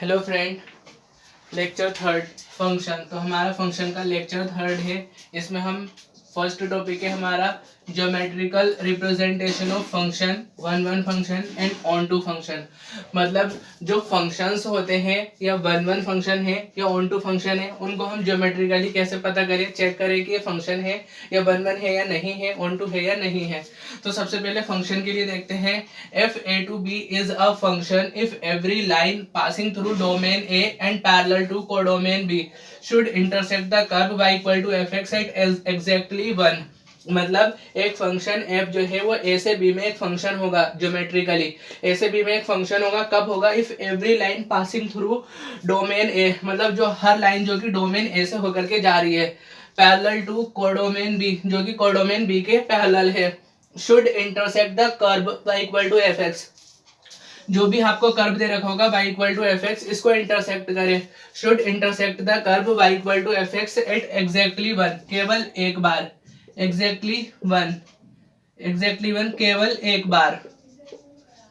Hello friend, lecture third function. तो हमारा function का लेक्चर थर्ड है। इसमें हम फर्स्ट टॉपिक है हमारा geometrical representation of function, one one function and onto function. मतलब जो फंक्शंस होते हैं या वन वन फंक्शन है या ऑन टू फंक्शन है, उनको हम ज्योमेट्रिकली कैसे पता करें, चेक करें कि ये फंक्शन है या वन वन है या नहीं है, ऑन टू है या नहीं है। तो सबसे पहले फंक्शन के लिए देखते हैं। F A to B is a function if every line passing through domain a and parallel to codomain b should intersect the curve y equal to f x at exactly one. मतलब एक function f जो है वो a से b में एक function होगा geometrically. a से b में एक फंक्शन होगा, कब होगा? If every line passing through domain a, मतलब जो हर लाइन जो कि डोमेन a से होकर के जा रही है, पैरेलल टू कोडोमेन b, जो कि कोडोमेन b के पैरेलल है, should intersect the curve y equal to f x. जो भी आपको कर्व दे रखा होगा y equal to f x, इसको इंटरसेक्ट करे। Should intersect the curve y equal to f x at exactly one, केवल एक बार। एग्जैक्टली वन, एग्जैक्टली वन, केवल एक बार,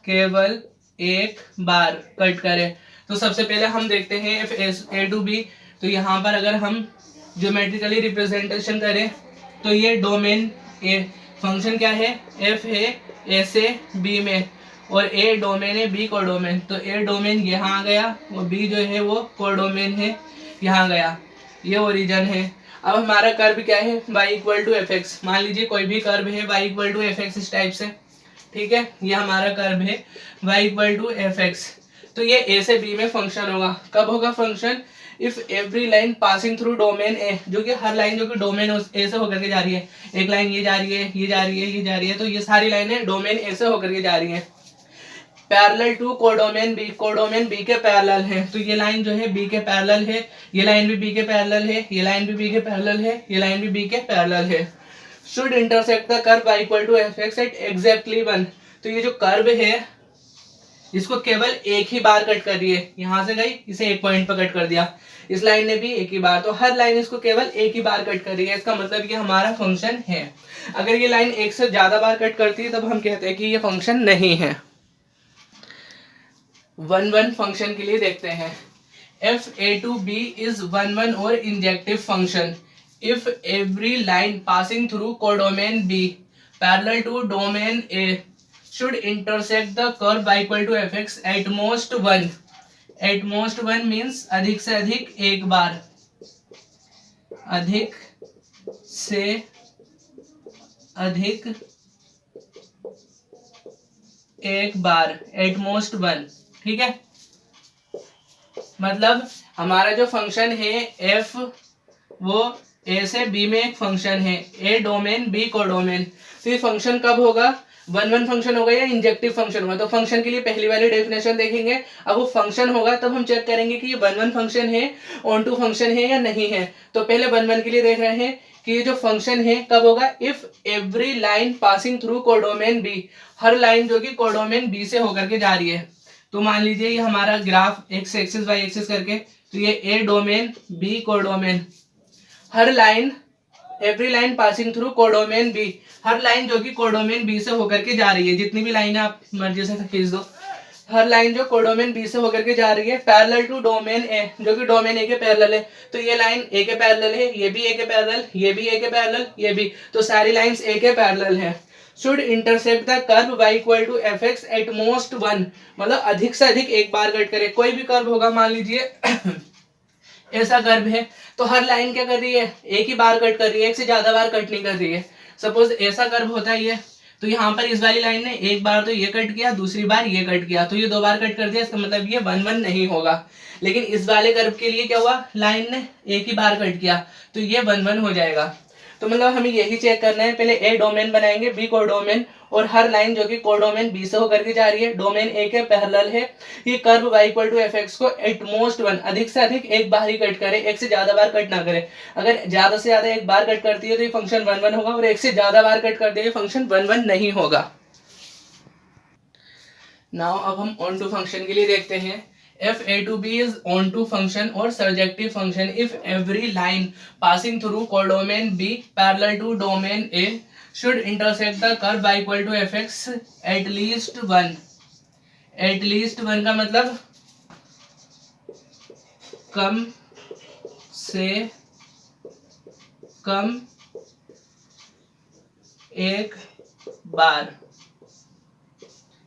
केवल एक बार कट करें। तो सबसे पहले हम देखते हैं एफ ए टू बी। तो यहाँ पर अगर हम ज्योमेट्रिकली रिप्रेजेंटेशन करें तो ये डोमेन ए फंक्शन क्या है, एफ है ए से बी में, और ए डोमेन है, बी कोडोमेन। तो ए डोमेन यहाँ आ गया और बी जो है वो कोडोमेन है, यहाँ गया, ये ओरिजिन है। अब हमारा कर्व क्या है, y equal to f x. मान लीजिए कोई भी कर्व है y equal to f x इस टाइप से, ठीक है, ये हमारा कर्व है y equal to f x. तो ये a से b में फंक्शन होगा। कब होगा function? If every line passing through domain A, जो कि हर लाइन जो कि डोमेन ए से होकर के जा रही है, एक लाइन ये जा रही है, ये जा रही है, ये जा रही है, तो ये सारी लाइनें डोमेन ए से होकर के जा रही है। Parallel to codomain b, codomain b के पैरेलल है। तो ये लाइन जो है बी के पैरेलल है, ये लाइन भी बी के पैरेलल है, ये लाइन भी बी के पैरेलल है, ये लाइन भी बी के पैरेलल है। Should intersect the curve y equal to f x at exactly one. तो ये जो कर्व है इसको केवल एक ही बार कट कर रही है, यहाँ से गई, इसे एक पॉइंट पर कट कर दिया। इस लाइन ने भी एक ही बार, तो हर लाइन इसको केवल एक ही बार कट कर रही है। इसका मतलब ये हमारा फंक्शन है। अगर ये लाइन एक से ज्यादा बार कट करती है तब हम कहते हैं कि ये फंक्शन नहीं है। वन वन फंक्शन के लिए देखते हैं। F A to B is one one और injective function if every line passing through codomain B parallel to domain A should intersect the curve y equal to f x at most one. At most one means अधिक से अधिक एक बार, अधिक से अधिक एक बार, eight most one, ठीक है। मतलब हमारा जो फंक्शन है एफ, वो ए से बी में एक फंक्शन है, ए डोमेन बी कोडोमेन। तो ये फंक्शन कब होगा? वन वन फंक्शन होगा या इंजेक्टिव फंक्शन होगा? तो फंक्शन के लिए पहली वाली डेफिनेशन देखेंगे। अब वो फंक्शन होगा तब हम चेक करेंगे कि ये वन वन फंक्शन है, ऑन टू फंक्शन है या नहीं है। तो पहले वन वन के लिए देख रहे हैं कि ये जो फंक्शन है कब होगा? If every line passing through codomain B, हर लाइन जो कि कोडोमेन बी से होकर के जा रही है। तो मान लीजिए ये हमारा graph x axis y axis करके, तो ये ए डोमेन बी कोडोमेन, हर line every line passing through codomain B, हर लाइन जो कि कोडोमेन बी से होकर के जा रही है, जितनी भी लाइन आप मर्जी से खींच दो, हर लाइन जो कोडोमेन बी से होकर के जा रही है, पैरेलल टू डोमेन ए, जो कि डोमेन ए के पैरेलल है। तो ये लाइन ए के पैरेलल है, ये भी ए के पैरेलल, ये भी ए के पैरेलल, ये भी, तो सारी लाइंस ए के पैरेलल है। Should intersect the curve y equal to f x at most one, मतलब अधिक से अधिक एक बार कट करे। कोई भी कर्व होगा, मान लीजिए ऐसा कर्व है, तो हर लाइन क्या कर रही है? एक ही बार कट कर रही है, एक से ज्यादा बार कट नहीं कर रही है। सपोज ऐसा कर्व होता है ये, तो यहाँ पर इस वाली लाइन ने एक बार तो ये कट किया, दूसरी बार ये कट किया, तो ये दो बार कट कर दिया, इसका मतलब ये वन वन नहीं होगा। लेकिन इस वाले कर्व के लिए क्या हुआ? लाइन ने एक ही बार कट किया, तो ये वन वन हो जाएगा। तो मतलब हमें यही चेक करना है। पहले ए डोमेन बनाएंगे, बी कोडोमेन, और हर लाइन जो कि कोडोमेन बी से होकर के जा रही है, डोमेन ए के पैरेलल है। ये curve y equal to f x को एट मोस्ट वन, अधिक से अधिक एक बार ही कट करे, एक से ज्यादा बार कट ना करे। अगर ज्यादा से ज्यादा एक बार कट करती है तो ये फंक्शन वन वन होगा, और एक से ज्यादा बार कट कर दे फंक्शन वन वन नहीं होगा। नाउ अब हम ऑन टू फंक्शन के लिए देखते हैं। F A to B is onto function or surjective function if every line passing through codomain B parallel to domain A should intersect the curve y equal to f x at least one। at least one का मतलब कम से कम एक बार,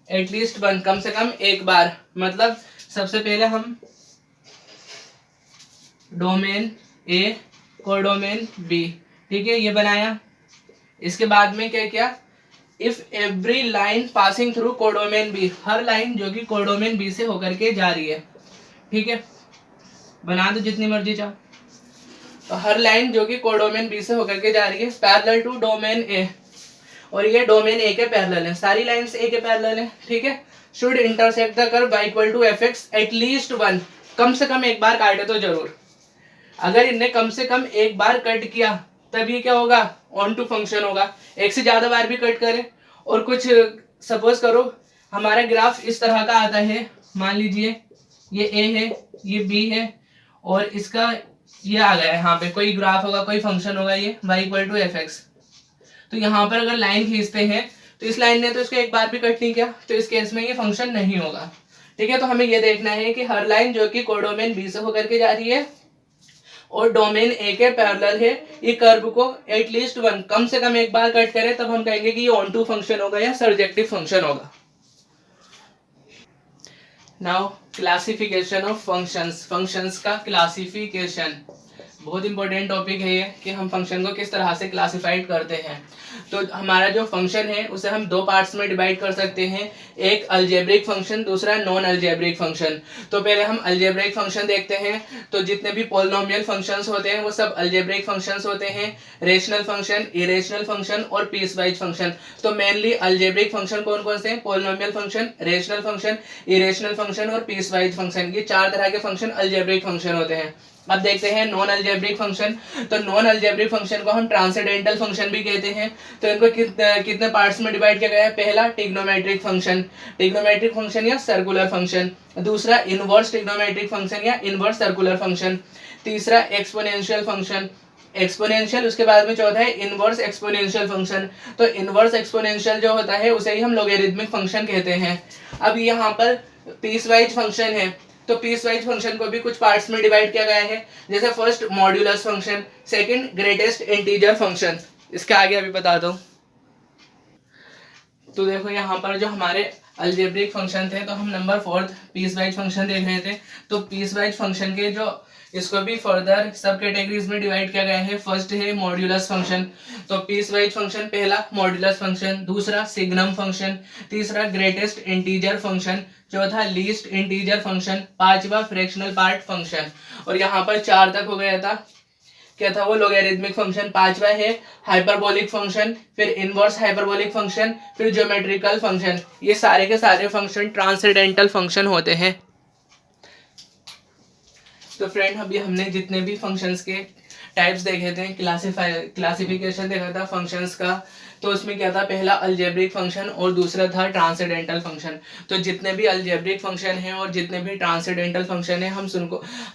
at least one, कम से कम एक बार, मतलब सबसे पहले हम डोमेन ए कोडोमेन बी, ठीक है, ये बनाया। इसके बाद में क्या किया, if every line passing through codomain B, हर लाइन जो कि कोडोमेन बी से होकर के जा रही है, ठीक है, बना दो जितनी मर्जी चाहो। तो हर लाइन जो कि कोडोमेन बी से होकर के जा रही है पैरेलल टू डोमेन ए, और ये डोमेन ए के पैरेलल है, सारी लाइंस ए के पैरेलल है, ठीक है। Should intersect the curve y equal to f x at least one, कम से कम एक बार काटे तो जरूर। अगर इनने कम से कम एक बार कट किया तब ये क्या होगा, ऑन टू फंक्शन होगा। एक से ज्यादा बार भी कट करे, और कुछ सपोज करो हमारा ग्राफ इस तरह का आता है, मान लीजिए ये ए है, ये बी है, और इसका ये आ गया है, यहाँ पे कोई ग्राफ होगा, कोई फंक्शन होगा, ये y equal to f x. तो यहाँ पर अगर लाइन खींचते हैं तो इस लाइन ने तो इसको एक बार भी कट नहीं किया, तो इस केस में ये फंक्शन नहीं होगा, ठीक है। तो हमें ये देखना है कि हर लाइन जो कि कोडोमेन बी से होकर के जा रही है और डोमेन ए के पैरेलल है, ये कर्व को एटलीस्ट वन, कम से कम एक बार कट करे, तब हम कहेंगे कि ये ऑन टू फंक्शन होगा या सर्जेक्टिव फंक्शन होगा। Now classification of functions, functions का क्लासिफिकेशन बहुत इंपॉर्टेंट टॉपिक है ये, कि हम फंक्शन को किस तरह से क्लासिफाइड करते हैं। तो हमारा जो फंक्शन है उसे हम दो पार्ट्स में डिवाइड कर सकते हैं, एक अलजेब्रिक फंक्शन, दूसरा नॉन अलजेब्रिक फंक्शन। तो पहले हम अलजेब्रिक फंक्शन देखते हैं। तो जितने भी पॉलिनोमियल फंक्शंस होते हैं वो सब अलजेब्रिक फंक्शंस होते हैं, रेशनल फंक्शन, इरेशनल फंक्शन और पीस वाइज फंक्शन। तो मेनली अलजेब्रिक फंक्शन कौन कौन से हैं, polynomial function, rational function, irrational function और पीस वाइज फंक्शन, ये चार तरह के फंक्शन अलजेब्रिक फंक्शन होते हैं। अब देखते हैं नॉन अलजेब्रिक फंक्शन। तो नॉन अलजेब्रिक फंक्शन को हम ट्रांसेंडेंटल फंक्शन भी कहते हैं। तो इनको कितने पार्ट्स में डिवाइड किया गया है, पहला ट्रिग्नोमेट्रिक फंक्शन, ट्रिग्नोमेट्रिक फंक्शन या सर्कुलर फंक्शन, दूसरा इनवर्स ट्रिग्नोमेट्रिक फंक्शन या इनवर्स सर्कुलर फंक्शन, तीसरा एक्सपोनेंशियल फंक्शन, एक्सपोनेंशियल, उसके बाद में चौथा है इनवर्स एक्सपोनेंशियल फंक्शन। तो इनवर्स एक्सपोनेंशियल जो होता है उसे ही हम लोगरिथमिक फंक्शन कहते हैं। अब यहाँ पर पीस वाइज फंक्शन है, तो पीस वाइज फंक्शन को भी कुछ पार्ट्स में डिवाइड किया गया है, जैसे first modulus function, second greatest integer function. इसके आगे अभी बता दो। तो देखो यहाँ पर जो हमारे अलजेब्रिक फंक्शन थे, तो हम नंबर 4 पीस वाइज फंक्शन देख रहे थे। तो पीस वाइज फंक्शन के जो इसको भी फर्दर सब कैटेगरीज में डिवाइड किया गया है। फर्स्ट है मॉड्यूलस फंक्शन। तो पीस वाइज फंक्शन, पहला मॉड्यूलस फंक्शन, दूसरा सिग्नम फंक्शन, तीसरा ग्रेटेस्ट इंटीजर फंक्शन, चौथा लीस्ट इंटीजर फंक्शन, पांचवा फ्रैक्शनल पार्ट फंक्शन। और यहाँ पर 4 तक हो गया था, क्या था वो, लोगरिथमिक फंक्शन। पांचवा है हाइपरबोलिक फंक्शन, फिर इनवर्स हाइपरबोलिक फंक्शन, फिर ज्योमेट्रिकल फंक्शन। ये सारे के सारे फंक्शन ट्रांसेंडेंटल फंक्शन होते हैं। तो फ्रेंड अभी हमने जितने भी फंक्शंस के टाइप्स देखे थे, क्लासिफिकेशन देखा था फंक्शंस का, तो उसमें क्या था, पहला अलजेब्रिक फंक्शन और दूसरा था ट्रांसेंडेंटल फंक्शन। तो जितने भी अलजेब्रिक फंक्शन हैं और जितने भी ट्रांसेंडेंटल फंक्शन हैं,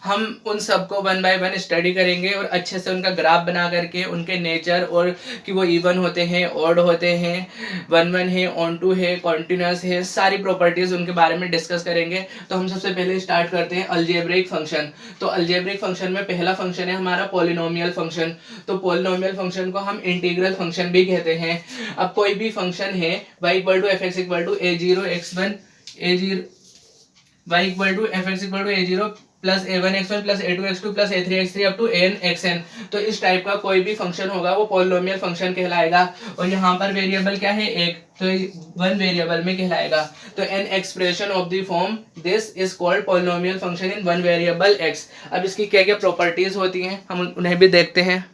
हम उन सबको 1 बाय 1 स्टडी करेंगे और अच्छे से उनका ग्राफ बना करके उनके नेचर और कि वो इवन होते हैं, ऑड होते हैं, 1-1 है, ऑन टू है, कॉन्टिन्यूस है, सारी प्रॉपर्टीज उनके बारे में डिस्कस करेंगे। तो हम सबसे पहले स्टार्ट करते हैं अलजेब्रिक फंक्शन। तो अलजेब्रिक फंक्शन में पहला फंक्शन है हमारा पॉलिनोमियल फंक्शन। तो पॉलिनोमियल फंक्शन को हम इंटीग्रल फंक्शन भी कहते हैं। अब कोई भी फंक्शन है y equal to f x equal to a0 x1 a0 y equal to f x equal to a0 plus a1 x1 plus a2 x2 plus a3 x3 up to an xn। तो इस type का कोई भी function होगा वो polynomial function कहलाएगा। और यहाँ पर वेरिएबल क्या है, एक, तो 1 वेरिएबल में कहलाएगा। तो an expression of the form this is called polynomial function in 1 variable x। अब इसकी क्या क्या प्रॉपर्टीज होती हैं हम उन्हें भी देखते हैं।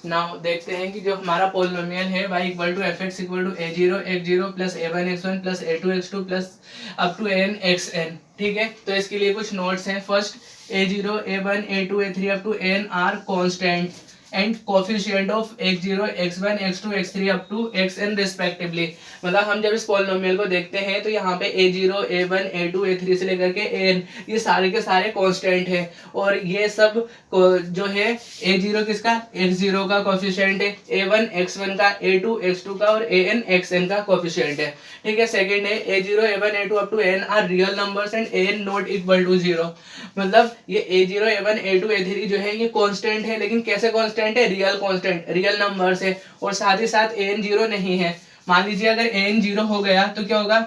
नाउ देखते हैं कि जो हमारा पॉलिनोमियल है y equal to f x equal to a0 x0 plus a1 x1 plus a2 x2 plus up to an xn, ठीक है। तो इसके लिए कुछ नोट्स हैं। First a0 a1 a2 a3 up to n are constant, and coefficient of x0, x1, x2, x3 up to xn respectively. मतलब हम जब इस पॉलिनोमियल को देखते हैं तो यहाँ पे a0, a1, a2, a3 से लेकर के an ये सारे के सारे कांस्टेंट है, और ये सब जो है a0 किसका, x0 का कोफिशिएंट है, a1 x1 का, a2 x2 का और an xn का कोफिशिएंट है। ठीक है, सेकंड है a0, a1, a2 up to n are real numbers and an not equal to 0। मतलब ये a0, a1, a2, a3 जो है ये कांस्टेंट है, लेकिन कैसे कांस्टेंट है, रियल कांस्टेंट, रियल नंबर्स है, और साथ ही साथ an 0 नहीं है। मान लीजिए अगर an 0 हो गया तो क्या होगा,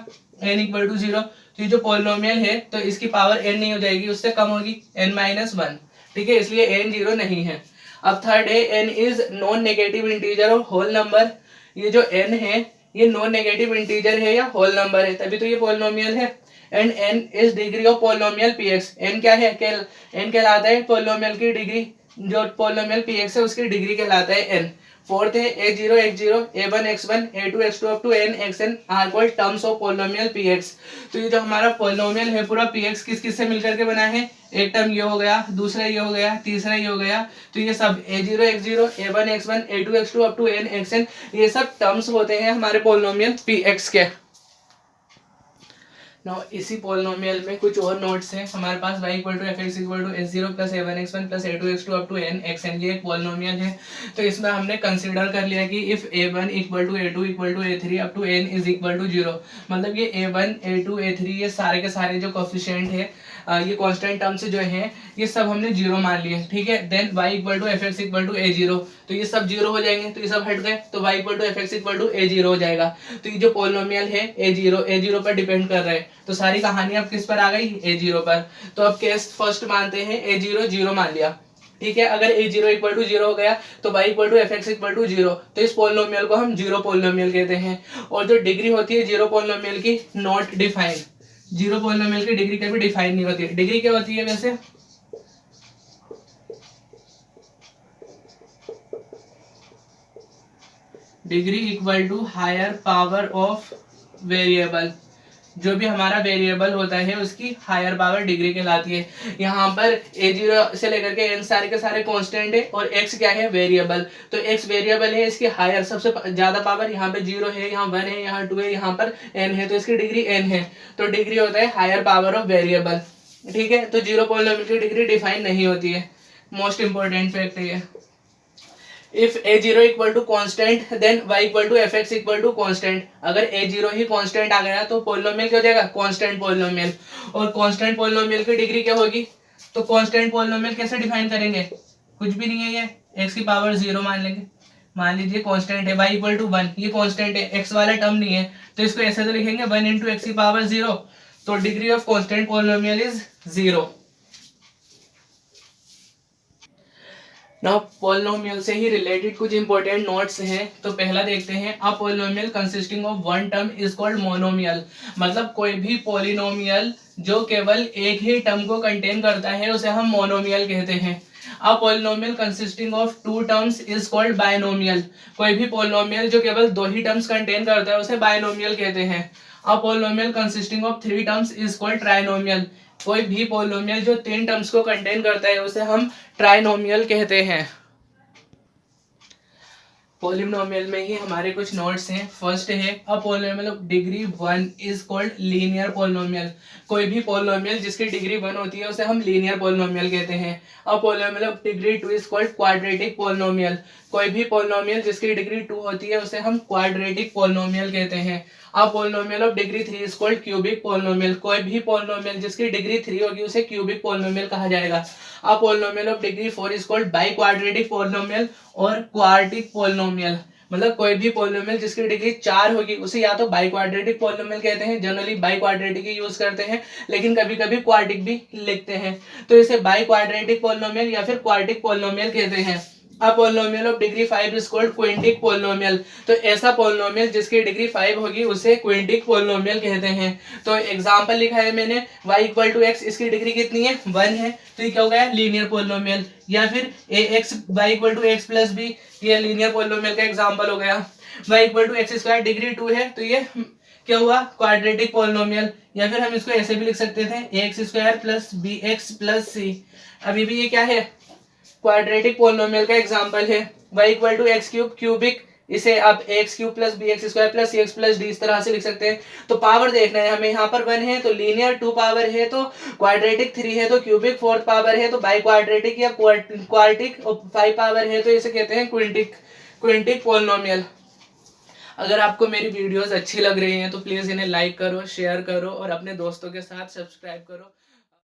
n इक्वल टू 0, तो ये जो पॉलिनोमियल है तो इसकी पावर n नहीं हो जाएगी, उससे कम होगी, n-1। ठीक है, इसलिए n 0 नहीं है। अब थर्ड है n is non negative integer और होल नंबर। ये जो n है ये नॉन नेगेटिव इंटीजर है या होल नंबर है, तभी तो ये पॉलिनोमियल है। And n is degree of polynomial px। n क्या है, n कहलाता है पॉलिनोमियल की डिग्री, जो पॉलिनोमियल px है उसकी डिग्री कहलाता है n। फोर्थ है a0, x0, a1, x1, a2, x2 up to n xn are called terms of polynomial px। तो ये जो हमारा पॉलिनोमियल है पूरा px किस किस से मिलकर के बना है, एक टर्म ये हो गया, दूसरा ये हो गया, तीसरा ये हो गया, तो ये सब a0, x0, a1, x1, a2, x2 up to n xn ये सब टर्म्स होते हैं हमारे पॉलिनोमियल px के। नाउ इसी पॉलिनोमियल में कुछ और नोट्स हैं हमारे पास, y equal to f x equal to s0 plus a1x1 plus a2x2 up to n xn, ये एक पॉलिनोमियल है। तो इसमें हमने कंसीडर कर लिया कि if a1 equal to a2 equal to a3 up to n is equal to 0, मतलब ये a1, a2, a3 ये सारे के सारे जो कोफिशिएंट है, ये कांस्टेंट टर्म्स जो हैं ये सब हमने 0 मान लिए। ठीक है, then y equal to f x equal to a0, तो ये सब 0 हो जाएंगे, तो ये सब हट गए, तो y equal to f x equal to a0 हो जाएगा। तो ये जो पॉलिनोमियल है a0 पर डिपेंड कर रहा है, तो सारी कहानी अब किस पर आ गई, a0 पर। तो अब केस फर्स्ट मानते हैं, a0 0 मान लिया। ठीक है, अगर a0 इक्वल टू 0 हो गया तो y equal to f x equal to 0, तो इस पॉलिनोमियल को हम 0 पॉलिनोमियल कहते हैं। और जो डिग्री होती है 0 पॉलिनोमियल की, नॉट डिफाइंड, 0 पॉलिनोमियल की डिग्री कभी डिफाइन नहीं होती है। डिग्री क्या होती है वैसे, degree equal to higher power of variable, जो भी हमारा वेरिएबल होता है उसकी हायर पावर डिग्री कहलाती है। यहाँ पर a0 से लेकर के n सारे के सारे कांस्टेंट है, और x क्या है, वेरिएबल, तो x वेरिएबल है, इसकी हायर सबसे ज्यादा पावर, यहाँ पे 0 है, यहाँ 1 है, यहाँ 2 है, यहाँ पर n है, तो इसकी डिग्री n है, तो डिग्री होता है हायर पावर ऑफ वेरिएबल। ठीक है, तो 0 पॉलिनोमियल की डिग्री डिफाइन नहीं होती है, मोस्ट इंपॉर्टेंट फैक्ट है। If a0 equal to constant then y equal to f x equal to constant. अगर a0 ही कॉन्स्टेंट आ गया तो पॉलिनोमियल क्या हो जाएगा, कॉन्स्टेंट पॉलिनोमियल। और कॉन्स्टेंट पॉलिनोमियल की डिग्री क्या होगी, तो कॉन्स्टेंट पॉलिनोमियल कैसे डिफाइन करेंगे, कुछ भी नहीं है, ये x की पावर 0 मान लेंगे। मान लीजिए कॉन्स्टेंट है y इक्वल टू 1, ये कॉन्स्टेंट है, x वाला टर्म नहीं है, तो इसको ऐसे तो लिखेंगे 1 इंटू एक्स की पावर 0, तो degree of constant polynomial is 0। Now polynomial से ही रिलेटेड कुछ इंपॉर्टेंट नोट्स हैं। तो पहला देखते हैं, a polynomial consisting of one term is called monomial. मतलब कोई भी पॉलिनोमियल जो केवल एक ही टर्म को कंटेन करता है उसे हम मोनोमियल कहते हैं। A polynomial consisting of two terms is called binomial. कोई भी पॉलिनोमियल जो केवल 2 ही टर्म्स कंटेन करता है उसे बायनोमियल कहते हैं। A polynomial consisting of 3 terms is called trinomial. कोई भी पॉलिनोमियल जो 3 टर्म्स को कंटेन करता है उसे हम ट्राइनोमियल कहते हैं। पॉलिनोमियल में ही हमारे कुछ नोट्स हैं। फर्स्ट है, अ polynomial of degree 1 is called linear polynomial. कोई भी पॉलिनोमियल जिसकी डिग्री 1 होती है उसे हम लीनियर पॉलिनोमियल कहते हैं। A polynomial of degree 2 is called quadratic polynomial. कोई भी पॉलिनोमियल जिसकी डिग्री 2 होती है उसे हम क्वाड्रेटिक पॉलिनोमियल कहते हैं। A polynomial of degree 3 is called cubic polynomial. कोई भी पॉलिनोमियल जिसकी डिग्री 3 होगी उसे क्यूबिक पॉलिनोमियल कहा जाएगा। अ polynomial of degree 4 is called by quadratic polynomial और क्वाड्रिक पॉलिनोमियल। मतलब कोई भी पॉलिनोमियल जिसकी डिग्री 4 होगी उसे या तो बाई क्वाड्रेटिक पॉलिनोमियल कहते हैं, generally by quadratic he use करते हैं, लेकिन कभी कभी क्वाड्रिक भी लिखते हैं, तो इसे बाई क्वाड्रेटिक पॉलिनोमियल या फिर क्वाड्रिक पॉलिनोमियल कहते हैं। A polynomial of degree 5 is called quintic polynomial. तो ऐसा पॉलिनोमियल जिसकी डिग्री 5 होगी उसे क्विंटिक पॉलिनोमियल कहते हैं। तो एग्जांपल लिखा है मैंने, y इक्वल टू एक्स, इसकी डिग्री कितनी है, 1 है, तो ये क्या हो गया, लीनियर पॉलिनोमियल। या फिर ax y equal to x plus b, ये लीनियर पॉलिनोमियल का एग्जांपल हो गया। y equal to x square, degree 2 है, तो ये क्या हुआ, क्वाड्रेटिक पॉलिनोमियल। या फिर हम इसको ऐसे भी लिख सकते थे, ax square plus bx plus c। अभी भी ये क्या है, क्वाड्रेटिक पोलिनोमियल का एग्जांपल है y equal to x cube cubic, इसे आप x cube plus b x square plus c x plus d इस तरह से लिख सकते हैं। तो पावर देखना है हमें, यहाँ पर 1 है तो लीनियर 2 पावर है तो क्वाड्रेटिक 3 है तो क्यूबिक 4 पावर है तो बाई क्वाड्रेटिक या क्वार्टिक 5 पावर है तो इसे कहते हैं क्विंटिक पोलिनोमियल। अगर आपको मेरी वीडियोस अच्छी लग रही हैं तो प्लीज़ इन्हें लाइक करो, शेयर करो और अपने दोस्तों के साथ सब्सक्राइब करो।